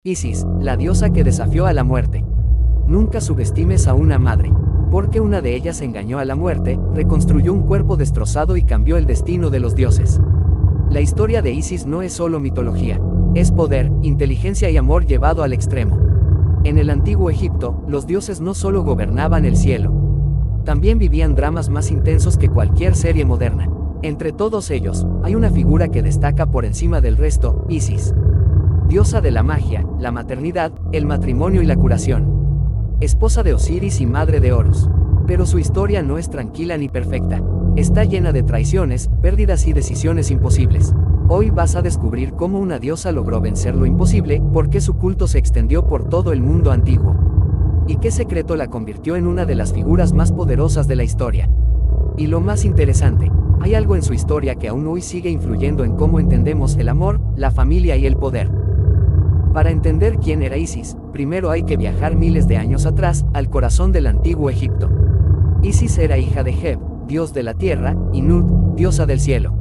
Isis, la diosa que desafió a la muerte. Nunca subestimes a una madre, porque una de ellas engañó a la muerte, reconstruyó un cuerpo destrozado y cambió el destino de los dioses. La historia de Isis no es solo mitología, es poder, inteligencia y amor llevado al extremo. En el antiguo Egipto, los dioses no solo gobernaban el cielo, también vivían dramas más intensos que cualquier serie moderna. Entre todos ellos, hay una figura que destaca por encima del resto: Isis. Diosa de la magia, la maternidad, el matrimonio y la curación. Esposa de Osiris y madre de Horus. Pero su historia no es tranquila ni perfecta. Está llena de traiciones, pérdidas y decisiones imposibles. Hoy vas a descubrir cómo una diosa logró vencer lo imposible, por qué su culto se extendió por todo el mundo antiguo, y qué secreto la convirtió en una de las figuras más poderosas de la historia. Y lo más interesante, hay algo en su historia que aún hoy sigue influyendo en cómo entendemos el amor, la familia y el poder. Para entender quién era Isis, primero hay que viajar miles de años atrás, al corazón del antiguo Egipto. Isis era hija de Heb, dios de la tierra, y Nut, diosa del cielo.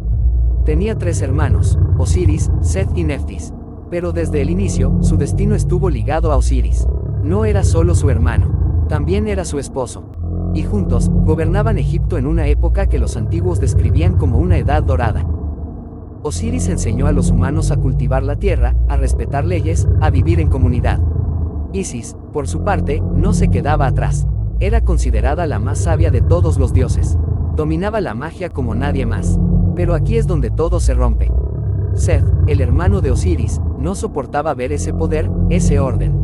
Tenía 3 hermanos, Osiris, Seth y Neftis. Pero desde el inicio, su destino estuvo ligado a Osiris. No era solo su hermano, también era su esposo. Y juntos, gobernaban Egipto en una época que los antiguos describían como una edad dorada. Osiris enseñó a los humanos a cultivar la tierra, a respetar leyes, a vivir en comunidad. Isis, por su parte, no se quedaba atrás. Era considerada la más sabia de todos los dioses. Dominaba la magia como nadie más. Pero aquí es donde todo se rompe. Seth, el hermano de Osiris, no soportaba ver ese poder, ese orden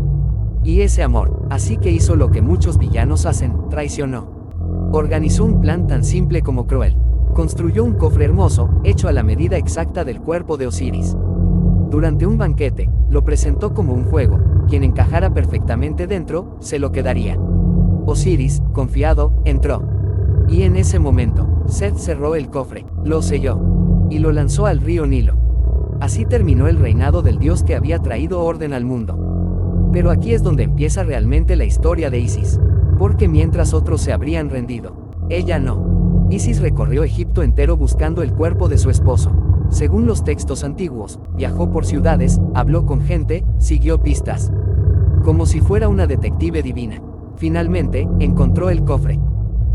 y ese amor, así que hizo lo que muchos villanos hacen: traicionó. Organizó un plan tan simple como cruel. Construyó un cofre hermoso, hecho a la medida exacta del cuerpo de Osiris. Durante un banquete, lo presentó como un juego: quien encajara perfectamente dentro, se lo quedaría. Osiris, confiado, entró. Y en ese momento, Seth cerró el cofre, lo selló, y lo lanzó al río Nilo. Así terminó el reinado del dios que había traído orden al mundo. Pero aquí es donde empieza realmente la historia de Isis. Porque mientras otros se habrían rendido, ella no. Isis recorrió Egipto entero buscando el cuerpo de su esposo. Según los textos antiguos, viajó por ciudades, habló con gente, siguió pistas. Como si fuera una detective divina. Finalmente, encontró el cofre.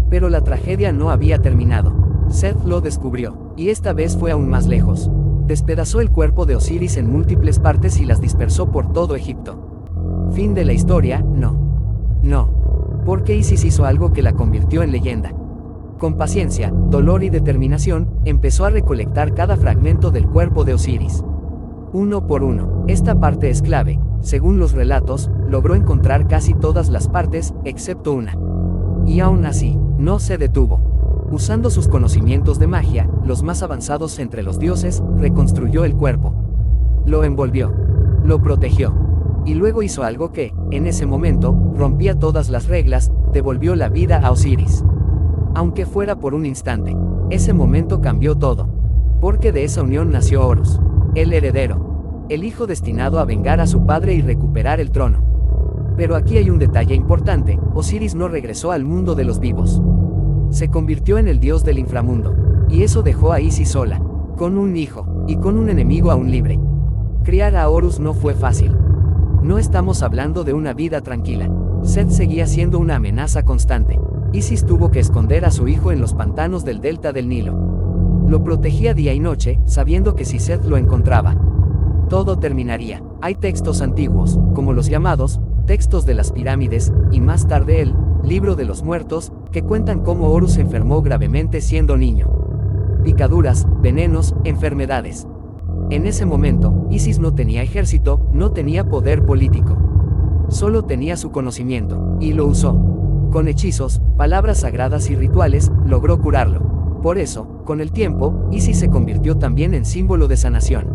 Pero la tragedia no había terminado. Seth lo descubrió, y esta vez fue aún más lejos. Despedazó el cuerpo de Osiris en múltiples partes y las dispersó por todo Egipto. Fin de la historia, no. No. Porque Isis hizo algo que la convirtió en leyenda. Con paciencia, dolor y determinación, empezó a recolectar cada fragmento del cuerpo de Osiris. Uno por uno. Esta parte es clave. Según los relatos, logró encontrar casi todas las partes, excepto una. Y aún así, no se detuvo. Usando sus conocimientos de magia, los más avanzados entre los dioses, reconstruyó el cuerpo. Lo envolvió. Lo protegió. Y luego hizo algo que, en ese momento, rompía todas las reglas: devolvió la vida a Osiris. Aunque fuera por un instante. Ese momento cambió todo. Porque de esa unión nació Horus, el heredero. El hijo destinado a vengar a su padre y recuperar el trono. Pero aquí hay un detalle importante: Osiris no regresó al mundo de los vivos. Se convirtió en el dios del inframundo. Y eso dejó a Isis sola, con un hijo, y con un enemigo aún libre. Criar a Horus no fue fácil. No estamos hablando de una vida tranquila. Seth seguía siendo una amenaza constante. Isis tuvo que esconder a su hijo en los pantanos del delta del Nilo. Lo protegía día y noche, sabiendo que si Seth lo encontraba, todo terminaría. Hay textos antiguos, como los llamados textos de las pirámides, y más tarde el libro de los muertos, que cuentan cómo Horus se enfermó gravemente siendo niño. Picaduras, venenos, enfermedades. En ese momento, Isis no tenía ejército, no tenía poder político. Solo tenía su conocimiento, y lo usó. Con hechizos, palabras sagradas y rituales, logró curarlo. Por eso, con el tiempo, Isis se convirtió también en símbolo de sanación.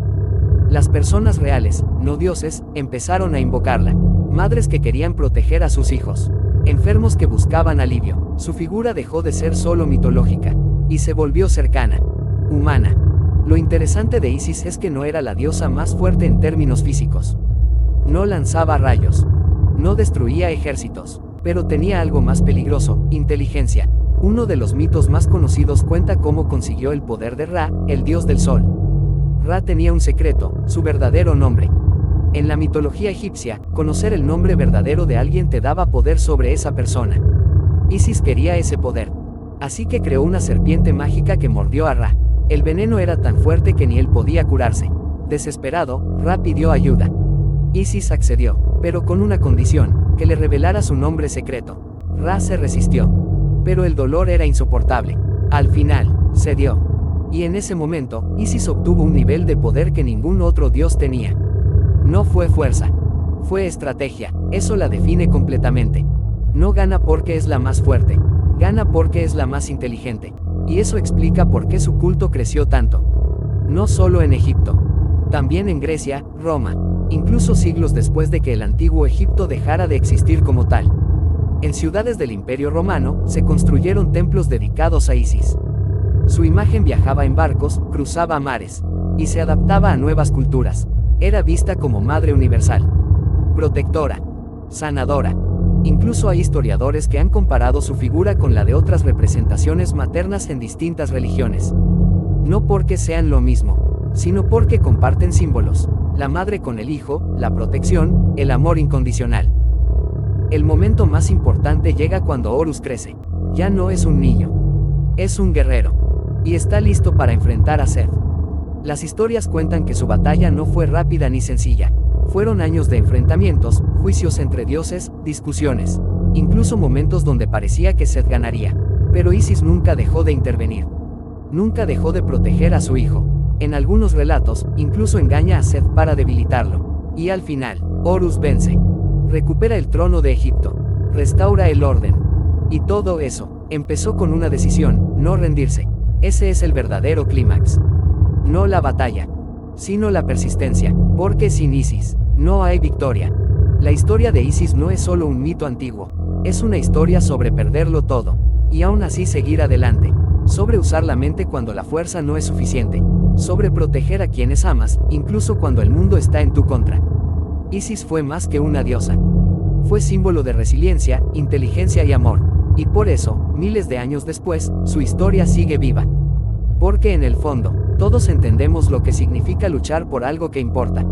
Las personas reales, no dioses, empezaron a invocarla. Madres que querían proteger a sus hijos. Enfermos que buscaban alivio. Su figura dejó de ser solo mitológica, y se volvió cercana, humana. Lo interesante de Isis es que no era la diosa más fuerte en términos físicos. No lanzaba rayos. No destruía ejércitos. Pero tenía algo más peligroso: inteligencia. Uno de los mitos más conocidos cuenta cómo consiguió el poder de Ra, el dios del sol. Ra tenía un secreto: su verdadero nombre. En la mitología egipcia, conocer el nombre verdadero de alguien te daba poder sobre esa persona. Isis quería ese poder. Así que creó una serpiente mágica que mordió a Ra. El veneno era tan fuerte que ni él podía curarse. Desesperado, Ra pidió ayuda. Isis accedió, pero con una condición, que le revelara su nombre secreto. Ra se resistió. Pero el dolor era insoportable. Al final, cedió. Y en ese momento, Isis obtuvo un nivel de poder que ningún otro dios tenía. No fue fuerza. Fue estrategia, eso la define completamente. No gana porque es la más fuerte. Gana porque es la más inteligente. Y eso explica por qué su culto creció tanto. No solo en Egipto. También en Grecia, Roma. Incluso siglos después de que el antiguo Egipto dejara de existir como tal. En ciudades del Imperio Romano, se construyeron templos dedicados a Isis. Su imagen viajaba en barcos, cruzaba mares. Y se adaptaba a nuevas culturas. Era vista como madre universal. Protectora. Sanadora. Incluso hay historiadores que han comparado su figura con la de otras representaciones maternas en distintas religiones. No porque sean lo mismo, sino porque comparten símbolos. La madre con el hijo, la protección, el amor incondicional. El momento más importante llega cuando Horus crece. Ya no es un niño. Es un guerrero. Y está listo para enfrentar a Seth. Las historias cuentan que su batalla no fue rápida ni sencilla. Fueron años de enfrentamientos, juicios entre dioses, discusiones. Incluso momentos donde parecía que Seth ganaría. Pero Isis nunca dejó de intervenir. Nunca dejó de proteger a su hijo. En algunos relatos, incluso engaña a Seth para debilitarlo. Y al final, Horus vence. Recupera el trono de Egipto. Restaura el orden. Y todo eso, empezó con una decisión, no rendirse. Ese es el verdadero clímax. No la batalla, sino la persistencia, porque sin Isis, no hay victoria. La historia de Isis no es solo un mito antiguo, es una historia sobre perderlo todo, y aún así seguir adelante, sobre usar la mente cuando la fuerza no es suficiente, sobre proteger a quienes amas, incluso cuando el mundo está en tu contra. Isis fue más que una diosa. Fue símbolo de resiliencia, inteligencia y amor, y por eso, miles de años después, su historia sigue viva. Porque en el fondo, todos entendemos lo que significa luchar por algo que importa.